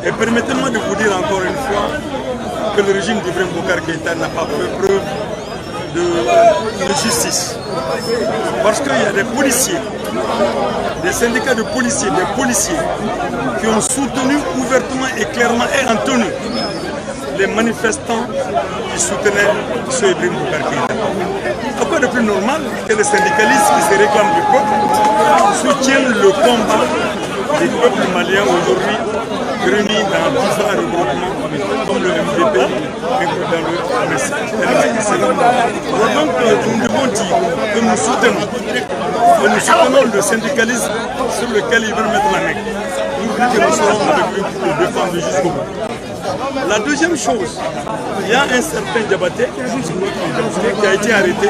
Et permettez-moi de vous dire encore une fois que le régime d'Ibrahim Boubacar Keïta n'a pas fait preuve de justice. Parce qu'il y a des policiers, des syndicats de policiers, des policiers qui ont soutenu ouvertement et clairement et en tenue les manifestants qui soutenaient M. Ibrahim Boubacar Keïta. Pourquoi de plus normal que les syndicalistes qui se réclament du peuple soutiennent le combat des peuples maliens aujourd'hui réunis dans différents regroupements comme le MDP et dans le MSC. Donc nous devons dire que nous soutenons le syndicalisme sur lequel il veut mettre la main. Nous disons que nous serons avec lui pour le défendre jusqu'au bout. La deuxième chose, il y a un certain Diabaté qui a été arrêté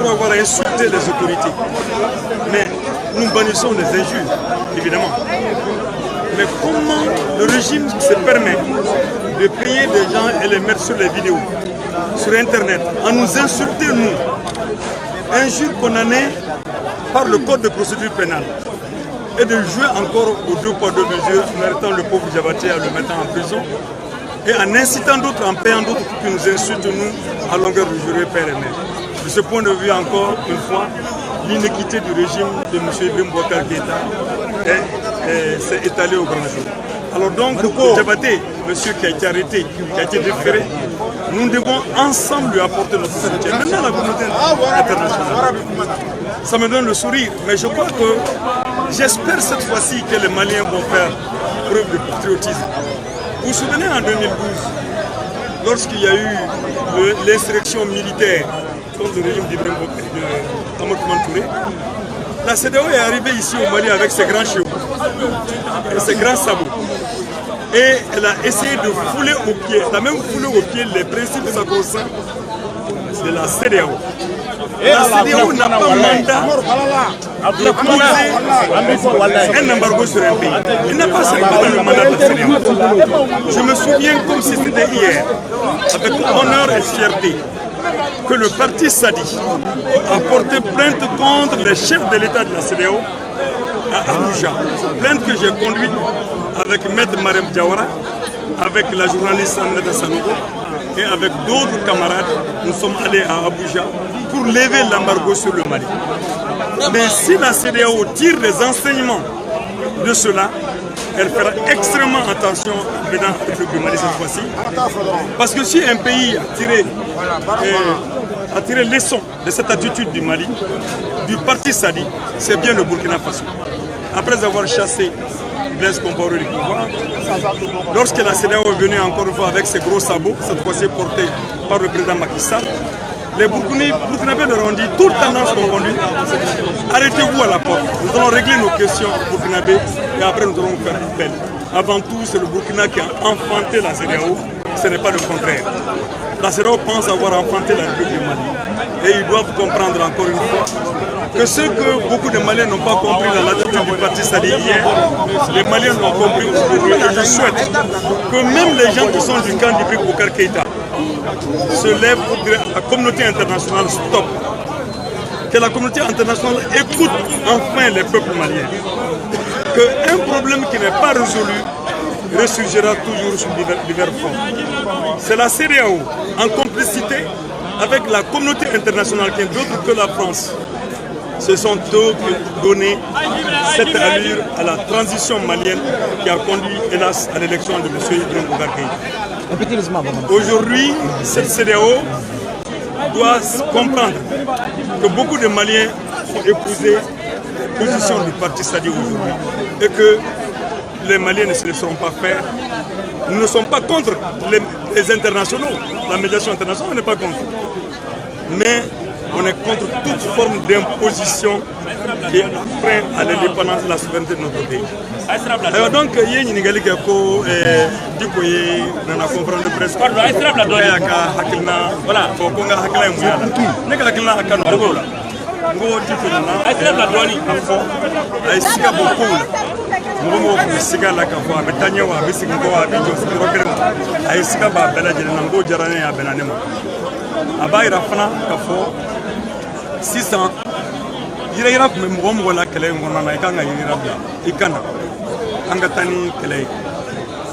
pour avoir insulté les autorités. Mais nous bannissons les injures, évidemment. Mais comment le régime se permet de payer des gens et les mettre sur les vidéos, sur Internet, en nous insulter, nous, injures condamnées par le code de procédure pénale, et de jouer encore aux deux poids deux mesures en arrêtant le pauvre Diabaté, en le mettant en prison, et en incitant d'autres, en payant d'autres qui nous insultent, nous, à longueur de journée, père et mère. De ce point de vue, encore une fois, l'inéquité du régime de M. Ibrahim Boubacar Keïta s'est étalée au grand jour. Alors donc, Diabaté, monsieur qui a été arrêté, qui a été déféré, nous devons ensemble lui apporter notre soutien. Maintenant, la communauté internationale, ça me donne le sourire, mais je crois que j'espère cette fois-ci que les Maliens vont faire preuve de patriotisme. Vous vous souvenez en 2012, lorsqu'il y a eu l'insurrection militaire contre le régime d'Ibrahim Touré, la CEDEAO est arrivée ici au Mali avec ses grands chevaux et ses grands sabots. Et elle a essayé de fouler aux pieds, elle a même foulé aux pieds les principes sacro-saints de la CEDEAO. La CEDEAO n'a pas mandat de poser un embargo sur un pays. Il n'a pas le mandat de la CEDEAO. Je me souviens comme si c'était hier, avec honneur et fierté, que le parti Sadi a porté plainte contre les chefs de l'État de la CEDEAO à Abuja. Plainte que j'ai conduite avec Maître Marem Diawara, avec la journaliste Aminata Sanogo et avec d'autres camarades. Nous sommes allés à Abuja pour lever l'embargo sur le Mali. Mais si la CEDEAO tire des enseignements de cela, elle fera extrêmement attention avec le Mali cette fois-ci. Parce que si un pays a tiré leçon de cette attitude du Mali, du parti Sadi, c'est bien le Burkina Faso. Après avoir chassé Blaise Compaoré du pouvoir, lorsque la CEDEAO est venue encore une fois avec ses gros sabots, cette fois-ci portés par le président Macky Sall, les Burkinabés leur ont dit, toutes tendances confondues, arrêtez-vous à la porte. Nous allons régler nos questions burkinabés et après nous allons faire appel. Avant tout, c'est le Burkina qui a enfanté la CEDEAO, ce n'est pas le contraire. La CEDEAO pense avoir enfanté la République du Mali. Et ils doivent comprendre encore une fois que ce que beaucoup de Maliens n'ont pas compris dans l'attitude du parti Sadi hier, les Maliens l'ont compris aujourd'hui. Et je souhaite que même les gens qui sont du camp d'Ibrahim Boubacar Keïta se lèvent pour dire à la communauté internationale stop. Que la communauté internationale écoute enfin les peuples maliens. Qu'un problème qui n'est pas résolu ressurgira toujours sous divers fonds. C'est la CEDEAO en complicité avec la communauté internationale qui est d'autre que la France. Ce sont eux qui ont donné cette allure à la transition malienne qui a conduit, hélas, à l'élection de M. Ibrahim Boubacar Keïta. Aujourd'hui, cette CEDEAO doit comprendre que beaucoup de Maliens ont épousé la position du parti Sadi aujourd'hui et que les Maliens ne se laisseront pas faire. Nous ne sommes pas contre les internationaux, la médiation internationale, on n'est pas contre. Mais on est contre toute forme d'imposition qui freine à l'indépendance et la souveraineté de notre pays. Alors donc, il y a une égalité qui dit que dans la conférence de presse, sisan yira kun bɛ mɔgɔ la kɛlɛ in kɔnɔna na i kan ka yira bila i kana an ka taa ni kɛlɛ ye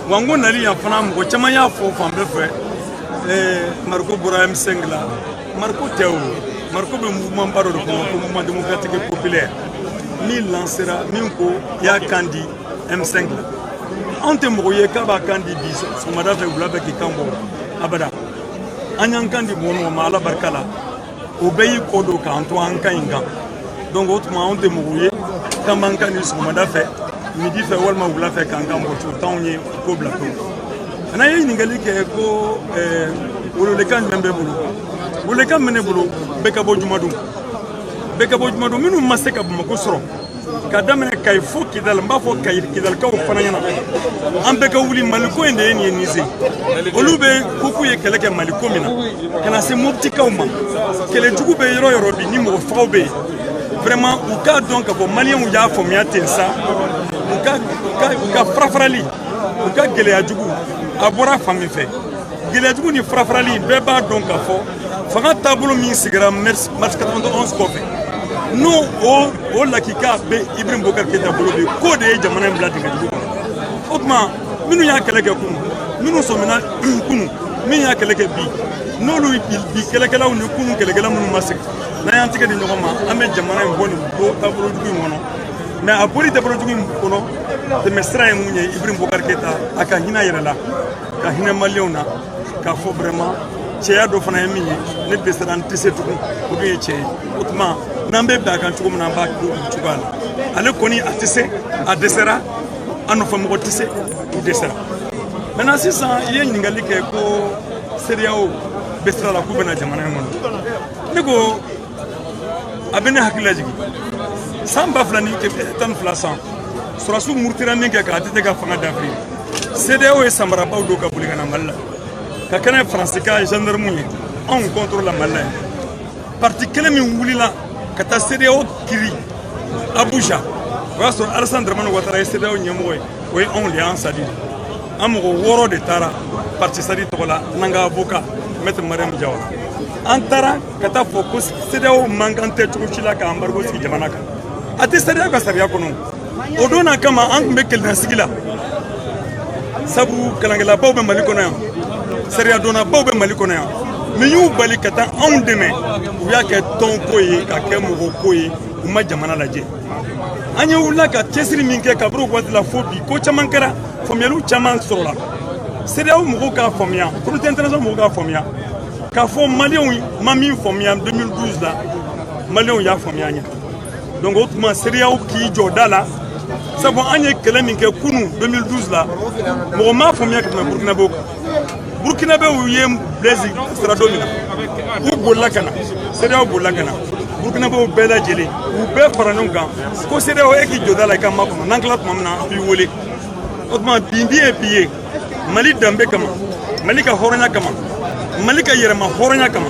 wango nali ya fana mɔgɔ caman y'a fɔ fan bɛɛ fɛ Mariko bɔra M5 la Mariko tɛ o Mariko bɛ mouvement ba dɔ de kɔnɔ ko mouvement démocratique populaire min lancera min ko i y'a kan di M5 la anw tɛ mɔgɔ ye k'a b'a kan di bi sɔgɔmada fɛ wula fɛ k'i kan bɔ abada an y'an kan di mɔgɔ ma Ala barika la o bɛɛ y'i kɔ don k'an to an kan in kan donc o tuma anw tɛ mɔgɔ ye k'an b'an kan di sɔgɔmada fɛ midi fɛ walima wula fɛ k'an kan bɔ cogo t'anw ye ko bila to n'a ye ɲininkali kɛ ko welekan jumɛn bɛ bolo welekan bɛ ne bolo bɛɛ ka bɔ jumadon minnu ma se ka Bamako sɔrɔ ka daminɛ Kayi fo Kidal n b'a fɔ Kidalikaw fana ɲɛna an bɛɛ ka wuli Maliko in de ye nin ye Nize olu bɛ ko k'u ye kɛlɛ kɛ Maliko min na ka na se Moptikaw ma kɛlɛjugu bɛ yɔrɔ yɔrɔ bi ni mɔgɔ fagaw bɛ yen vraiment u k'a dɔn ka fɔ maliyɛnw y'a faamuya ten sa u ka farafarali u ka gɛlɛyajugu a bɔra fan min fɛ gɛlɛyajugu ni farafarali bɛɛ b'a dɔn ka fɔ fanga taabolo min sigira mars 91 kɔfɛ n'o o lakika bɛ Ibrahim Boubacar Keïta bolo bi k'o de ye jamana in bila dingɛjugu kɔnɔ o tuma minnu y'a kɛlɛ kɛ kunun minnu sɔmina kunun min y'a kɛlɛ kɛ bi n'olu bi kɛlɛkɛlaw ni kunun kɛlɛkɛla minnu ma segin n'an y'an tigɛ di ɲɔgɔn ma an bɛ jamana in bɔ nin taabolojugu in kɔnɔ mais a bɔli taabolojugu in kɔnɔ tɛmɛ sira ye mun ye Ibrahim Boubacar Keïta a ka hinɛ a yɛrɛ la ka hinɛ maliyɛnw na k'a fɔ vraiment cɛya dɔ fana ye min ye ne dɛsɛra n tɛ se tugun o dun ye cɛ ye o tuma n'an bɛ bɛn a kan cogo min na an b'a kɛ o cogoya la ale kɔni a tɛ se a dɛsɛra a nɔfɛmɔgɔ tɛ se u dɛsɛra maintenant sisan i ye ɲininkali kɛ ko CEDEAO bɛ sira la k'u bɛna jamana in kɔnɔ ne ko a bɛ ne hakili lajigin san 2012 san sɔrɔsiw murutira min kɛ k'a tɛ ka fanga dafiri CEDEAO ye samarabaw don ka boli ka na Mali la ka kɛnɛ Faransi ka gendarme ye anw contrôle la Mali la ye parti kelen min wulila ka taa CEDEAO kiri Abuja o y'a sɔrɔ Alassane Dramane Ouattara ye CEDEAO ɲɛmɔgɔ ye o ye anw de y'an sadi an mɔgɔ 6 de taara parti sadi tɔgɔ la n'an ka avocat maître Mariam Diawara an taara ka taa fɔ ko CEDEAO man kan tɛ cogo si la ka embargo sigi jamana kan a tɛ CEDEAO ka sariya kɔnɔ o don n'a kama an tun bɛ kɛlɛdansigi la sabu kalankɛlabaw bɛ Mali kɔnɔ yan sariya donnabaw bɛ Mali kɔnɔ yan mais y'u bali ka taa anw dɛmɛ u y'a kɛ tɔn ko ye ka kɛ mɔgɔ ko ye u ma jamana lajɛ an ye wulila ka cɛsiri min kɛ kaburu waati la fo bi ko caman kɛra faamuyaliw caman sɔrɔla CEDEAO mɔgɔw k'a faamuya communauté internationale mɔgɔw k'a faamuya k'a fɔ maliyɛnw ma min faamuya 2012 la maliyɛnw y'a faamuya ɲɛ donc o tuma CEDEAO k'i jɔ da la sabu an ye kɛlɛ min kɛ kunun 2012 la mɔgɔ m'a faamuya ka tɛmɛ burukinabew kan burukinabew ye Blaise sira don min na u bolila ka na CEDEAO bolila ka na burukinabew bɛɛ lajɛlen u bɛɛ fara ɲɔgɔn kan ko CEDEAO e k'i jɔ da la i ka makɔnɔ n'an tila tuma min na an b'i wele o tuma bi ye bi ye Mali danbe kama Mali ka hɔrɔnya kama Mali ka yɛrɛma hɔrɔnya kama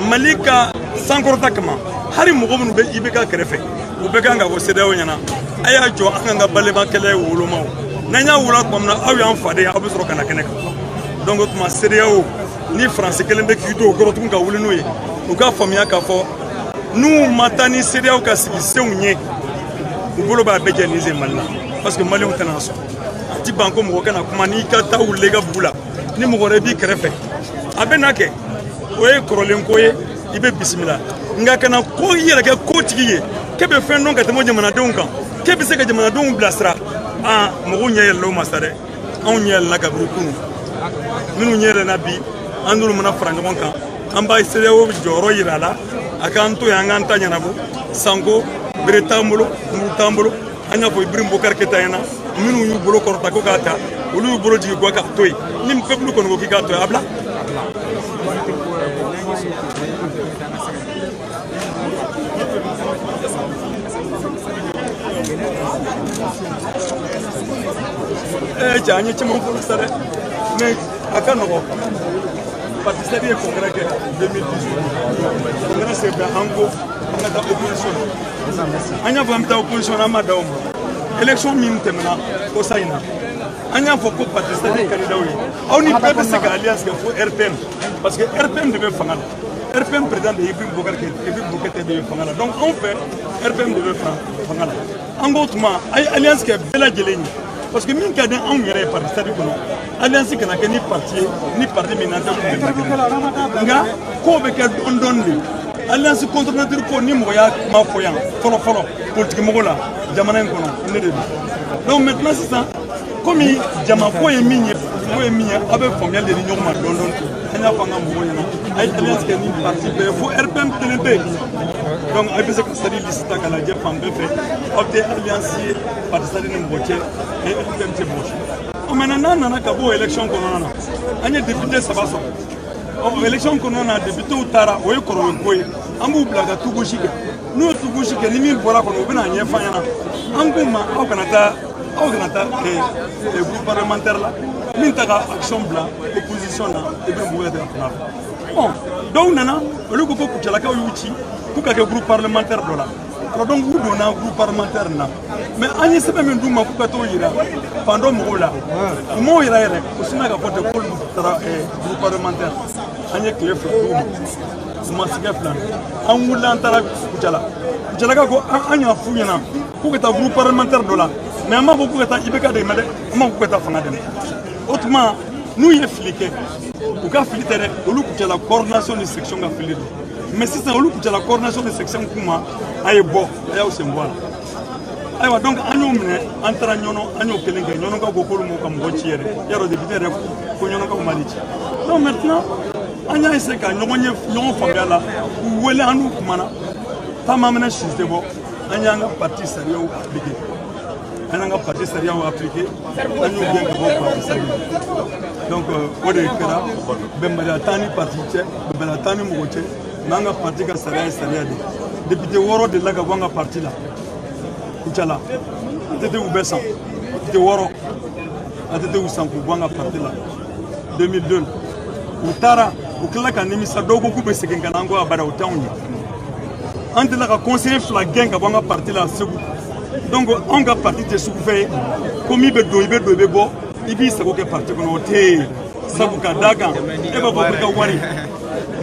Mali ka sankɔrɔta kama hali mɔgɔ minnu bɛ IBK kɛrɛfɛ u bɛɛ kan ka fɔ CEDEAO ɲɛna a y'a jɔ an kan ka balima kɛlɛ wolomaw n'an y'a wolo tuma min na aw y'an faden aw bɛ sɔrɔ ka na kɛnɛ kan donc o tuma CEDEAO ni Faransi kelen bɛ k'i to o kɔrɔ tugun ka wuli n'o ye u ka faamuya k'a fɔ n'u ma taa ni CEDEAO ka sigi senw ɲɛ u bolo b'a bɛɛ jɛ Niger Mali la parce que maliyɛnw tɛna sɔn a ti ban ko mɔgɔ kana kuma n'i ka taa wuli i ka bugu la ni mɔgɔ wɛrɛ b'i kɛrɛfɛ a bɛ na kɛ o ye kɔrɔlen ko ye i bɛ bisimila nka kana ko i yɛrɛ kɛ ko tigi ye k'e bɛ fɛn dɔn ka tɛmɛ jamanadenw kan k'e bɛ se ka jamanadenw bilasira mɔgɔw ɲɛ yɛlɛla o ma sa dɛ anw ɲɛ yɛlɛla kabiri kunun minnu ɲɛ yɛlɛna bi an n'olu mana fara ɲɔgɔn kan an b'a CEDEAO jɔyɔrɔ yira a la a k'an to yan an k'an ta ɲɛnabɔ sanko bere t'an bolo muru t'an bolo an y'a fɔ Ibrahim Boubacar Keïta ɲɛna minnu y'u bolo kɔrɔta ko k'a ta olu y'u bolo jigin k'a to yen ni peuple kɔni ko k'i k'a to yen a bila cɛ an ye caman fɔ sa dɛ mais a ka nɔgɔn parti sadi ye congrès kɛ 2018 congrès sen fɛ an ko an ka taa opposition an y'a fɔ an bɛ taa opposition an ma da o ma élection min tɛmɛna ko sa in na an y'a fɔ ko parti sadi candidat ye aw ni bɛɛ bɛ se ka alliance kɛ fo RPM parce que RPM de bɛ fanga la RPM président de Ibrahim Boubacar Keïta de bɛ fanga la donc anw fɛ RPM de bɛ fanga la an k'o tuma a ye alliance kɛ bɛɛ lajɛlen ye parce que min ka di anw yɛrɛ ye parti sadi kɔnɔ alliance kana kɛ ni parti min n'an tɛ kun nka kow bɛ kɛ dɔɔni de alliance contre nature ko ni mɔgɔ y'a kuma fɔ yan fɔlɔ politique mɔgɔ la jamana in kɔnɔ ne de don donc maintenant sisan komi jama ko ye min ye a bɛ faamuyali de di ɲɔgɔn ma dɔɔni an y'a fɔ an ka mɔgɔw ɲɛna a ye alliance kɛ ni parti bɛɛ fo RPM kelen bɛ yen donc a bɛ se ka sadi liste ta ka lajɛ fan bɛɛ fɛ aw tɛ alliance ye parti sadi ni mɔgɔ cɛ et RPM tɛ mɔgɔ si maintenant n'an nana ka bɔ élection kɔnɔna na an ye député 3 sɔrɔ élection kɔnɔna na députéw taara o ye kɔrɔlen ko ye an b'u bila ka tugosi kɛ n'u ye tugosi kɛ ni min bɔra kɔnɔ u bɛna ɲɛfɔ an ɲɛna an k'u ma aw kana taa groupe parlementaire la min ta ka action bila opposition na i bɛ mɔgɔw yɛrɛ ka bon dɔw nana olu ko Kucalakaw y'u ci k'u ka kɛ groupe parlementaire dɔ la alors donc u donna groupe parlementaire na mais an ye sɛbɛn min d'u ma k'u ka t'o yira fan dɔ mɔgɔw la u m'o yira yɛrɛ u sinna ka fɔ ten k'olu taara groupe parlementaire an ye tile 2 d'u ma u ma sigɛ 2 an wulila an taara Kucalakaw ko an y'a f'u ɲɛna k'u ka taa groupe parlementaire dɔ la mais an m'a fɔ k'u ka taa IBK dɛmɛ dɛ an m'a fɔ k'u ka taa fanga dɛmɛ o tuma n'u ye fili kɛ u ka fili tɛ dɛ olu Kucala coordination de section ka fili don mais sisan olu Kucala coordination de section kuma a ye bɔ a y'aw sen bɔ a la ayiwa donc an y'o minɛ an taara ɲɔnɔ an y'o kelen kɛ ɲɔnɔkaw ko k'olu m'u ka mɔgɔ ci yɛrɛ yarɔ député yɛrɛ ko ɲɔnɔkaw ma de ci donc maintenant an y'a essayé ka ɲɔgɔn faamuya la k'u wele an n'u kumana taama minɛ si tɛ bɔ an y'an ka parti sariyaw appliqué an y'an ka parti sariyaw appliqué an y'u gɛn ka bɔ parti sariya donc o de kɛra bɛnbaliya t'an ni parti cɛ bɛnbaliya t'an ni mɔgɔ cɛ mais an ka parti ka sariya ye sariya de député 6 de la ka bɔ an ka parti la Kucala ATT u bɛɛ san député 6 ATT u san k'u bɔ an ka parti la 2002 u taara u tilala ka nimisa dɔw ko k'u bɛ segin ka na an ko abada o t'anw ye an tilala ka conseiller 2 gɛn ka bɔ an ka parti la Segu donc anw ka parti tɛ sugu fɛ ye ko min bɛ don i bɛ bɔ i b'i sago kɛ parti kɔnɔ o tɛ yen sabu ka d'a kan e b'a fɔ k'i ka wari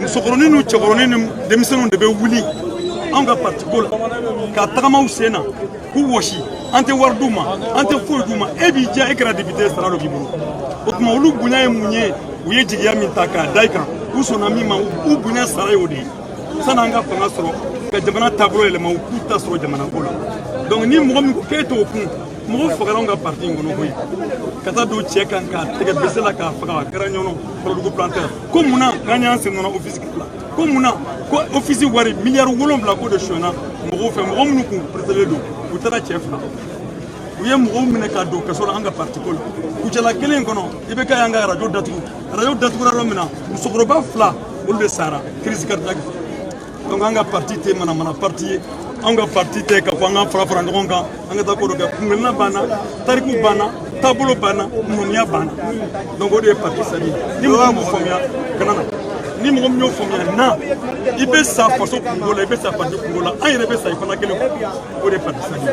musokɔrɔnin n'u cɛkɔrɔnin ni denmisɛnninw de bɛ wuli anw ka parti ko la ka tagamaw sen na k'u wɔsi an tɛ wari d'u ma an tɛ foyi d'u ma e b'i diya e kɛra député sara dɔ b'i bolo o tuma olu bonya ye mun ye u ye jigiya min ta k'a da i kan u sɔnna min ma u bonya sara ye o de ye san'an ka fanga sɔrɔ ka jamana taabolo yɛlɛma u k'u ta sɔrɔ jamana ko la donc ni mɔgɔ min ko k'e t'o kun mɔgɔ fagara anw ka parti in kɔnɔ koyi ka taa don cɛ kan k'a tɛgɛ bese la k'a faga a kɛra ɲɔnɔ Kɔrɔdugu planteur ko munna k'an y'an sen nɔnɔ office la ko munna ko office wari miliyari 7 ko de sonyana mɔgɔw fɛ mɔgɔ minnu kun présenté don u taara cɛ 2 u ye mɔgɔw minɛ ka don kaso la an ka parti ko la Kucala kelen in kɔnɔ i bɛ k'a y'an ka radio datugura yɔrɔ min na musokɔrɔba 2 olu de sara crise cardiaque donc an ka parti tɛ manamana parti ye an ka parti tɛ ka fɔ an ka fara ɲɔgɔn kan an ka taa ko dɔ kɛ kungelena banna tariku banna taabolo banna numuya banna donc o de ye parti sadi ni mɔgɔ m'o faamuya kana na ni mɔgɔ min y'o faamuya na i bɛ sa faso kungo la i bɛ sa parti kungo la an yɛrɛ bɛ sa i fana kelen o de ye parti sadi